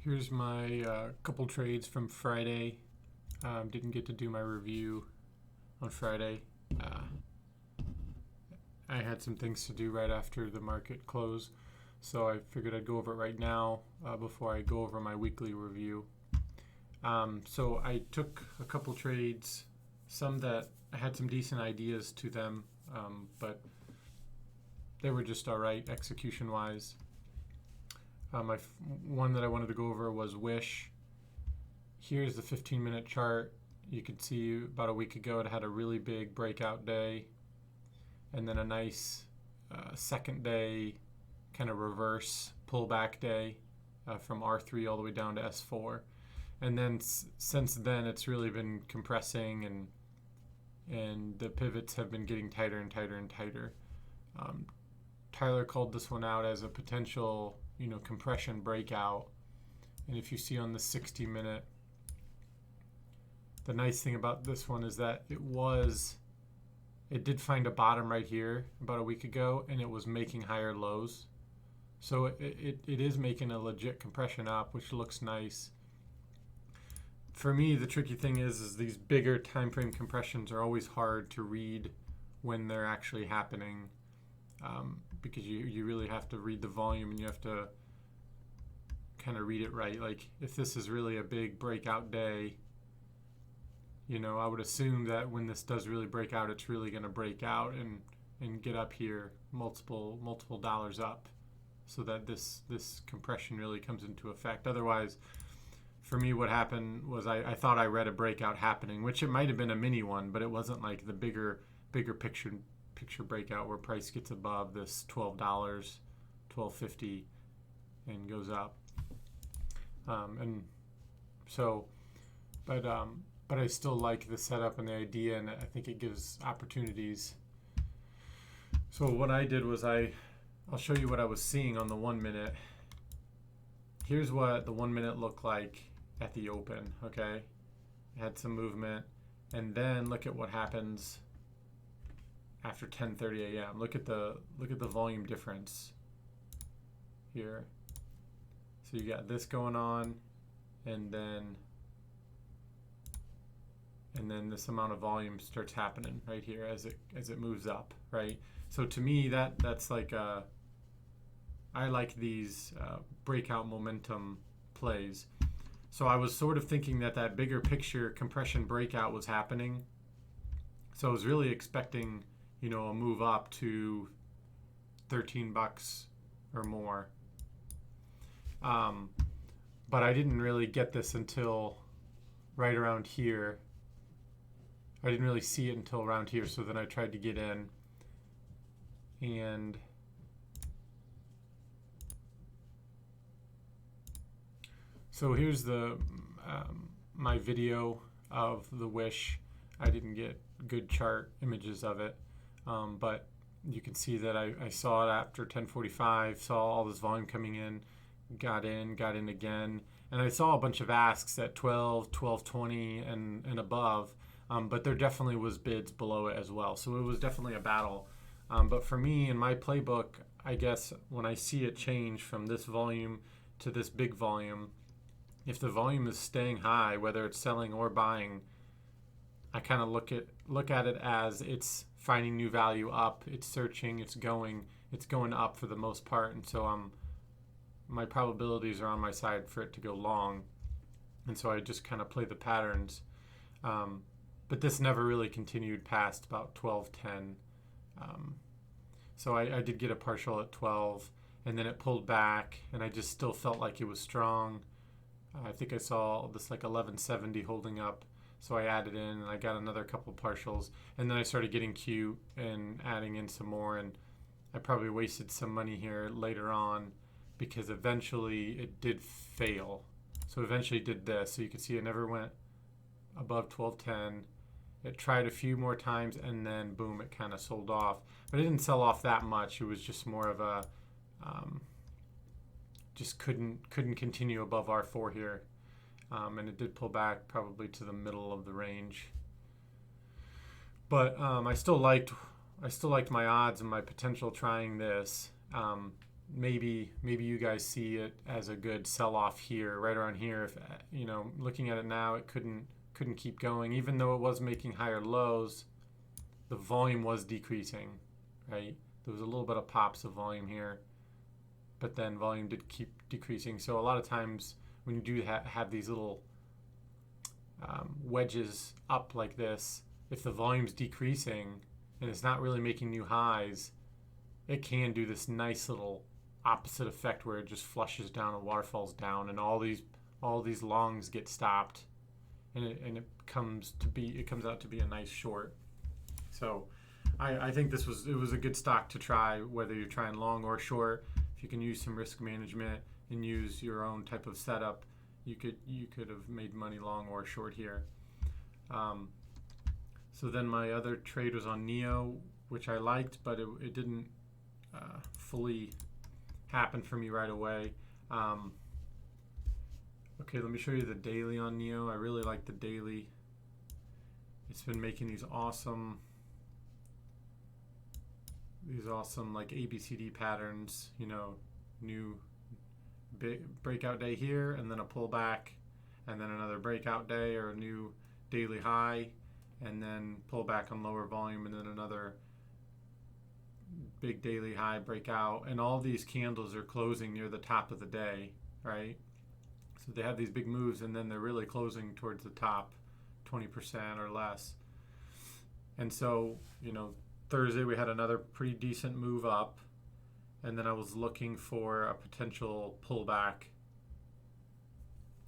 Here's my couple trades from Friday. Didn't get to do my review on Friday. Uh, I had some things to do right after the market close, so I figured I'd go over it right now before I go over my weekly review. So I took a couple trades, some that I had some decent ideas to them, but they were just all right execution wise. One that I wanted to go over was Wish. Here's the 15-minute chart. You could see about a week ago it had a really big breakout day, and then a nice second day kind of reverse pullback day from R3 all the way down to S4. And then since then it's really been compressing, and the pivots have been getting tighter and tighter and tighter. Tyler called this one out as a potential compression breakout. And if you see on the 60-minute, the nice thing about this one is that it did find a bottom right here about a week ago, and it was making higher lows. So it is making a legit compression up, which looks nice. For me, the tricky thing is these bigger time frame compressions are always hard to read when they're actually happening, because you really have to read the volume, and you have to kind of read it right. Like if this is really a big breakout day, I would assume that when this does really break out, it's really going to break out and get up here multiple dollars up, so that this compression really comes into effect. Otherwise, for me, what happened was I thought I read a breakout happening, which it might have been a mini one, but it wasn't like the bigger picture breakout where price gets above this $12, $12.50, and goes up. And so, but I still like the setup and the idea, and I think it gives opportunities. So what I did was I'll show you what I was seeing on the 1 minute. Here's what the 1 minute looked like at the open. Okay, it had some movement, and then look at what happens after 10:30 a.m. Look at the volume difference here. So you got this going on, and then this amount of volume starts happening right here as it moves up, right? So to me, that's like I like these breakout momentum plays. So I was sort of thinking that bigger picture compression breakout was happening. So I was really expecting, a move up to $13 or more. But I didn't really get this until right around here. I didn't really see it until around here, so then I tried to get in, and so here's the my video of the Wish. I didn't get good chart images of it, but you can see that I saw it after 10:45, saw all this volume coming in, got in again, and I saw a bunch of asks at 12, 12:20 and above. But there definitely was bids below it as well. So it was definitely a battle. But for me, in my playbook, I guess when I see it change from this volume to this big volume, if the volume is staying high, whether it's selling or buying, I kind of look at it as it's finding new value up, it's searching, it's going up for the most part. And so my probabilities are on my side for it to go long. And so I just kind of play the patterns. But this never really continued past about 12:10. So I did get a partial at 12, and then it pulled back, and I just still felt like it was strong. I think I saw this like 1170 holding up, so I added in, and I got another couple partials, and then I started getting cute and adding in some more, and I probably wasted some money here later on because eventually it did fail. So eventually it did this. So you can see it never went above 12:10. It tried a few more times, and then boom, it kind of sold off. But it didn't sell off that much. It was just more of a just couldn't continue above R4 here, and it did pull back probably to the middle of the range. But I still liked my odds and my potential trying this. maybe you guys see it as a good sell off here, right around here. If looking at it now, it couldn't keep going, even though it was making higher lows. The volume was decreasing, right? There was a little bit of pops of volume here, but then volume did keep decreasing. So a lot of times when you do have these little wedges up like this, if the volume's decreasing and it's not really making new highs, it can do this nice little opposite effect where it just flushes down and waterfalls down, and all these longs get stopped, and it comes out to be a nice short. So I think it was a good stock to try, whether you're trying long or short. If you can use some risk management and use your own type of setup, you could have made money long or short here. So then my other trade was on NIO, which I liked, but it didn't fully happen for me right away. Okay, let me show you the daily on NIO. I really like the daily. It's been making these awesome like ABCD patterns, new big breakout day here, and then a pullback, and then another breakout day or a new daily high, and then pull back on lower volume, and then another big daily high breakout. And all these candles are closing near the top of the day, right? So they have these big moves, and then they're really closing towards the top 20% or less. And so, Thursday we had another pretty decent move up, and then I was looking for a potential pullback,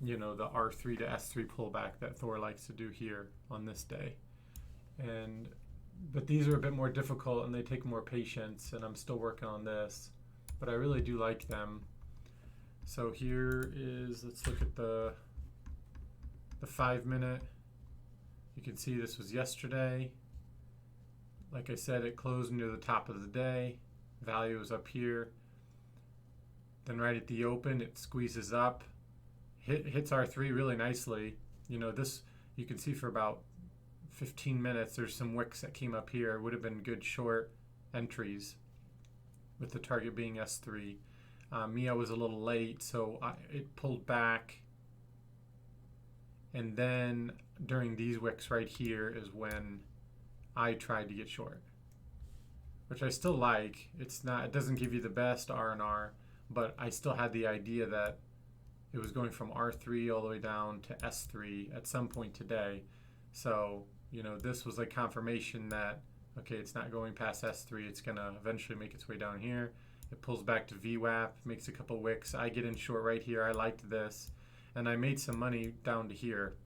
the R3 to S3 pullback that Thor likes to do here on this day. But these are a bit more difficult and they take more patience, and I'm still working on this, but I really do like them. So let's look at the 5 minute. You can see this was yesterday. Like I said, it closed near the top of the day. Value is up here. Then right at the open, it squeezes up, hits R3 really nicely. This, you can see for about 15 minutes, there's some wicks that came up here. Would have been good short entries with the target being S3. Mia was a little late, so it pulled back. And then during these wicks right here is when I tried to get short, which I still like. It doesn't give you the best R&R, but I still had the idea that it was going from R3 all the way down to S3 at some point today. So, this was like confirmation that, okay, it's not going past S3. It's going to eventually make its way down here. It pulls back to VWAP, makes a couple wicks. I get in short right here. I liked this, and I made some money down to here.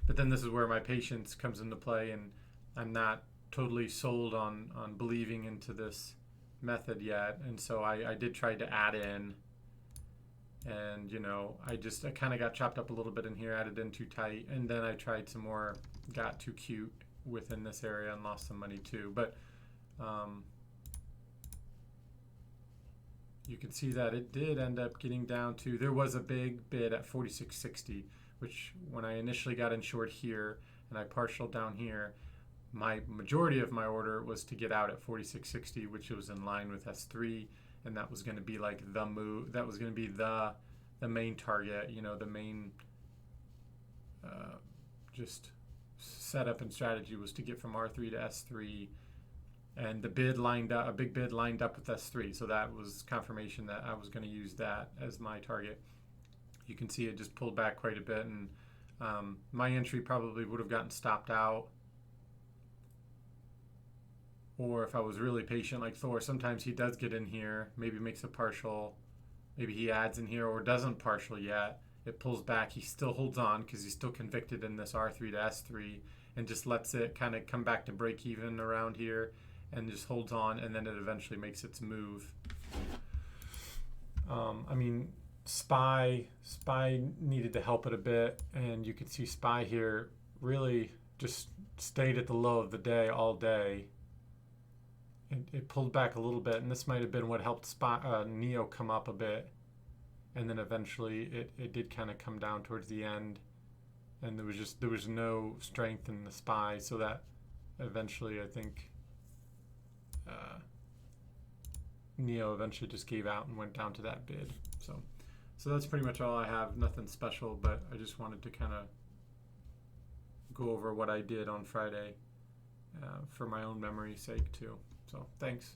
But then this is where my patience comes into play, and I'm not totally sold on believing into this method yet. And so I did try to add in, and I kind of got chopped up a little bit in here, added in too tight, and then I tried some more, got too cute within this area and lost some money too. But you can see that it did end up getting down to, there was a big bid at 46.60, which when I initially got in short here and I partialed down here, my majority of my order was to get out at 46.60, which was in line with S3, and that was going to be like the move. That was going to be the main target, the main just setup and strategy was to get from R3 to S3, and a big bid lined up with S3, so that was confirmation that I was going to use that as my target. You can see it just pulled back quite a bit, and my entry probably would have gotten stopped out. Or if I was really patient like Thor, sometimes he does get in here, maybe makes a partial, maybe he adds in here or doesn't partial yet. It pulls back, he still holds on because he's still convicted in this R3 to S3, and just lets it kind of come back to break even around here and just holds on, and then it eventually makes its move. SPY needed to help it a bit, and you can see SPY here really just stayed at the low of the day all day. It pulled back a little bit, and this might have been what helped NIO come up a bit, and then eventually it did kind of come down towards the end, and there was no strength in the SPY, so that eventually I think Neo eventually just gave out and went down to that bid. So that's pretty much all I have. Nothing special, but I just wanted to kind of go over what I did on Friday for my own memory's sake too. So thanks.